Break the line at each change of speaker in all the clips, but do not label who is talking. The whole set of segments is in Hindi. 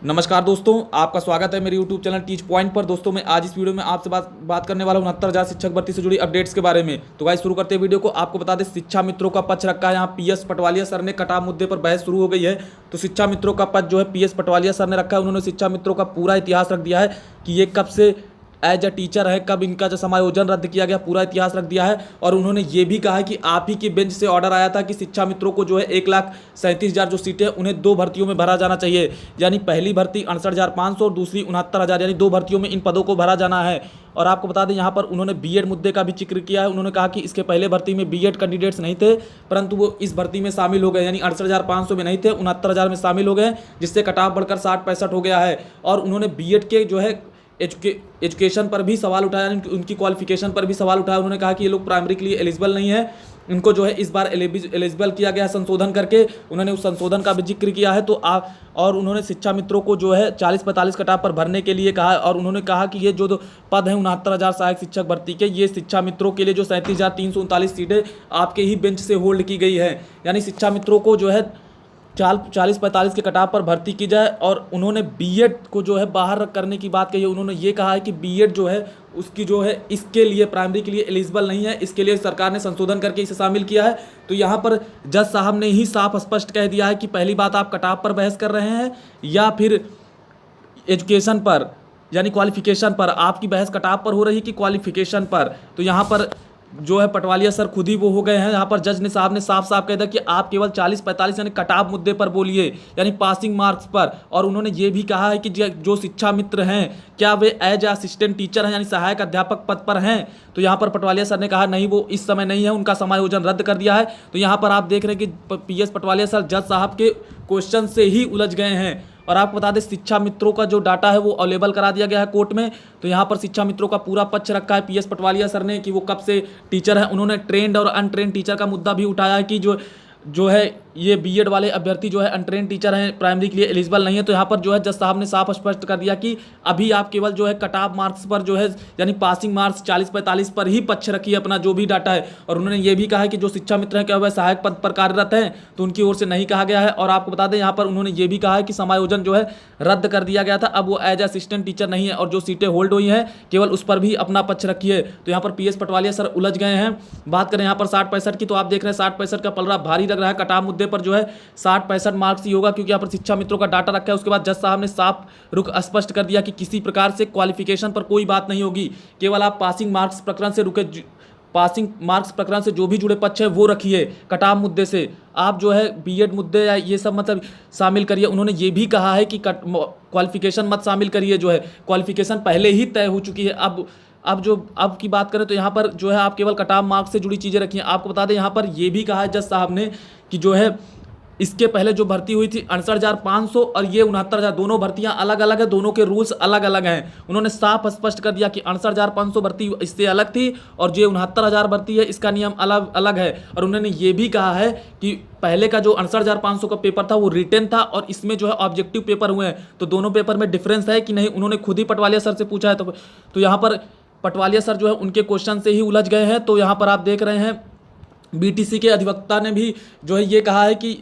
नमस्कार दोस्तों, आपका स्वागत है मेरे YouTube चैनल टीच पॉइंट पर। दोस्तों मैं आज इस वीडियो में आपसे बात करने वाला हूं 69,000 शिक्षक भर्ती से जुड़ी अपडेट्स के बारे में। तो गाइस शुरू करते हैं वीडियो को। आपको बता दें, शिक्षा मित्रों का पक्ष रखा है यहाँ पीएस पटवालिया सर ने। कटाव मुद्दे पर बहस शुरू हो गई है, तो शिक्षा मित्रों का पक्ष जो है पीएस पटवालिया सर ने रखा है। उन्होंने शिक्षा मित्रों का पूरा इतिहास रख दिया है कि ये कब से एज अ टीचर है, कब इनका जो समायोजन रद्द किया गया, पूरा इतिहास रख दिया है। और उन्होंने ये भी कहा है कि आप ही की बेंच से ऑर्डर आया था कि शिक्षा मित्रों को जो है 1,37,000 जो सीटें उन्हें 2 भर्तियों में भरा जाना चाहिए। यानी पहली भर्ती 68,500 और दूसरी 69,000, यानी 2 भर्तियों में इन पदों को भरा जाना है। और आपको बता दें, यहाँ पर उन्होंने बीएड मुद्दे का भी जिक्र किया है। उन्होंने कहा कि इसके पहले भर्ती में बीएड कैंडिडेट्स नहीं थे, परंतु वो इस भर्ती में शामिल हो गए। यानी 68,500 में नहीं थे, 69,000 में शामिल हो गए, जिससे कटाव बढ़कर 60-65 हो गया है। और उन्होंने बीएड के जो है एजुकेशन पर भी सवाल उठाया, उनकी क्वालिफिकेशन पर भी सवाल उठाया। उन्होंने कहा कि ये लोग प्राइमरी के लिए एलिजिबल नहीं है, इनको जो है इस बार एलिजिबल किया गया है संशोधन करके। उन्होंने उस संशोधन का भी जिक्र किया है। और उन्होंने शिक्षा मित्रों को जो है 40-45 कटाव पर भरने के लिए कहा है। और उन्होंने कहा कि ये जो पद हैं 69,000 सहायक शिक्षक भर्ती के, ये शिक्षा मित्रों के लिए जो 37,339 सीटें आपके ही बेंच से होल्ड की गई है। यानी शिक्षा मित्रों को जो है 40-45 के कटाव पर भर्ती की जाए। और उन्होंने बीएड को जो है बाहर करने की बात कही है। उन्होंने ये कहा है कि बीएड जो है उसकी जो है इसके लिए प्राइमरी के लिए एलिजिबल नहीं है, इसके लिए सरकार ने संशोधन करके इसे शामिल किया है। तो यहाँ पर जज साहब ने ही साफ स्पष्ट कह दिया है कि पहली बात, आप कटाव पर बहस कर रहे हैं या फिर एजुकेशन पर, यानी क्वालिफिकेशन पर। आपकी बहस कटाव पर हो रही कि क्वालिफिकेशन पर। तो यहाँ पर जो है पटवालिया सर खुद ही वो हो गए हैं। यहाँ पर जज ने साहब ने साफ साफ कह दिया कि आप केवल 40-45 यानी कटाव मुद्दे पर बोलिए, यानी पासिंग मार्क्स पर। और उन्होंने ये भी कहा है कि जो शिक्षा मित्र हैं, क्या वे एज असिस्टेंट टीचर हैं, यानी सहायक अध्यापक पद पर हैं। तो यहाँ पर पटवालिया सर ने कहा नहीं, वो इस समय नहीं है, उनका समायोजन रद्द कर दिया है। तो यहाँ पर आप देख रहे हैं कि पीएस पटवालिया सर जज साहब के क्वेश्चन से ही उलझ गए हैं। और आपको बता दें, शिक्षा मित्रों का जो डाटा है वो अवेलेबल करा दिया गया है कोर्ट में। तो यहाँ पर शिक्षा मित्रों का पूरा पक्ष रखा है पीएस पटवालिया सर ने कि वो कब से टीचर है। उन्होंने ट्रेंड और अनट्रेंड टीचर का मुद्दा भी उठाया है कि जो है ये बीएड वाले अभ्यर्थी जो है अनट्रेंड टीचर हैं, प्राइमरी के लिए एलिजिबल नहीं है। तो यहाँ पर जो है जज साहब ने साफ स्पष्ट कर दिया कि अभी आप केवल जो है कटाव मार्क्स पर जो है, यानी पासिंग मार्क्स 40-45 पर ही पक्ष रखिए अपना जो भी डाटा है। और उन्होंने ये भी कहा है कि जो शिक्षा मित्र हैं, क्या वह सहायक पद पर कार्यरत हैं, तो उनकी ओर से नहीं कहा गया है। और आपको बता दें, यहाँ पर उन्होंने ये भी कहा है कि समायोजन जो है रद्द कर दिया गया था, अब वो एज असिस्टेंट टीचर नहीं है। और जो सीटें होल्ड हुई हैं, केवल उस पर भी अपना पक्ष रखिए। तो यहाँ पर पीएस पटवालिया सर उलझ गए हैं। बात करें यहाँ पर 60-65 की, तो आप देख रहे हैं 60-65 का पलड़ा भारी लग रहा है। कटाव मुद्दे पर जो है 60-65 मार्क्स ही होगा, क्योंकि यहाँ पर शिक्षा मित्रों का डाटा रखा है। उसके बाद जज साहब ने साफ रुख स्पष्ट कर दिया कि किसी प्रकार से क्वालिफिकेशन पर कोई बात नहीं होगी, केवल आप पासिंग मार्क्स प्रकरण से पासिंग मार्क्स प्रकरण से जो भी जुड़े पक्ष है वो रखिए। कटाव मुद्दे से आप जो है बीएड मुद्दे या ये सब मतलब शामिल करिए। उन्होंने ये भी कहा है कि क्वालिफिकेशन मत शामिल करिए, जो है क्वालिफिकेशन पहले ही तय हो चुकी है। अब की बात करें तो यहाँ पर जो है आप केवल कटाव मार्क्स से जुड़ी चीज़ें रखिए। आपको बता दें, यहाँ पर ये भी कहा है जज साहब ने कि जो है इसके पहले जो भर्ती हुई थी 68,500 और ये 69,000, दोनों भर्तियां अलग अलग है, दोनों के रूल्स अलग अलग हैं। उन्होंने साफ स्पष्ट कर दिया कि 68,500 भर्ती इससे अलग थी और जो 69,000 भर्ती है इसका नियम अलग अलग है। और उन्होंने ये भी कहा है कि पहले का जो 68,500 का पेपर था वो रिटन था और इसमें जो है ऑब्जेक्टिव पेपर हुए हैं, तो दोनों पेपर में डिफरेंस है कि नहीं, उन्होंने खुद ही पटवालिया सर से पूछा है। तो यहाँ पर पटवालिया सर जो है उनके क्वेश्चन से ही उलझ गए हैं। तो यहाँ पर आप देख रहे हैं बीटीसी के अधिवक्ता ने भी जो है ये कहा है कि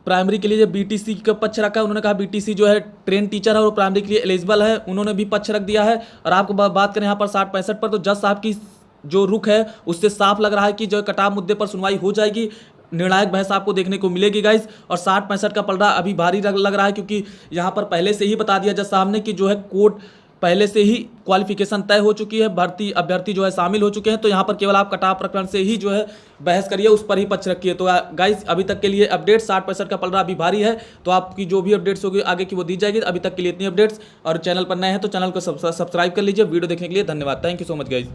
प्राइमरी के लिए जो बीटीसी का पक्ष रखा है। उन्होंने कहा बीटीसी जो है ट्रेन टीचर है और प्राइमरी के लिए एलिजिबल है, उन्होंने भी पक्ष रख दिया है। और आपको बात करें यहाँ पर 60-65 पर, तो जज साहब की जो रुख है उससे साफ लग रहा है कि जो कटाव मुद्दे पर सुनवाई हो जाएगी, निर्णायक बहस आपको देखने को मिलेगी गाइस। और 60-65 का पलड़ा अभी भारी लग रहा है, क्योंकि यहाँ पर पहले से ही बता दिया जज साहब ने कि जो है कोर्ट पहले से ही क्वालिफिकेशन तय हो चुकी है, भर्ती अभ्यर्थी जो है शामिल हो चुके हैं। तो यहाँ पर केवल आप कटाव प्रकरण से ही जो है बहस करिए, उस पर ही पक्ष रखिए। तो गाइस अभी तक के लिए अपडेट 60-65 का पलड़ा अभी भारी है, तो आपकी जो भी अपडेट्स होगी आगे की वो दी जाएगी। अभी तक के लिए इतनी अपडेट्स। और चैनल पर नए हैं तो चैनल को सब्सक्राइब कर लीजिए। वीडियो देखने के लिए धन्यवाद। Thank you so much guys.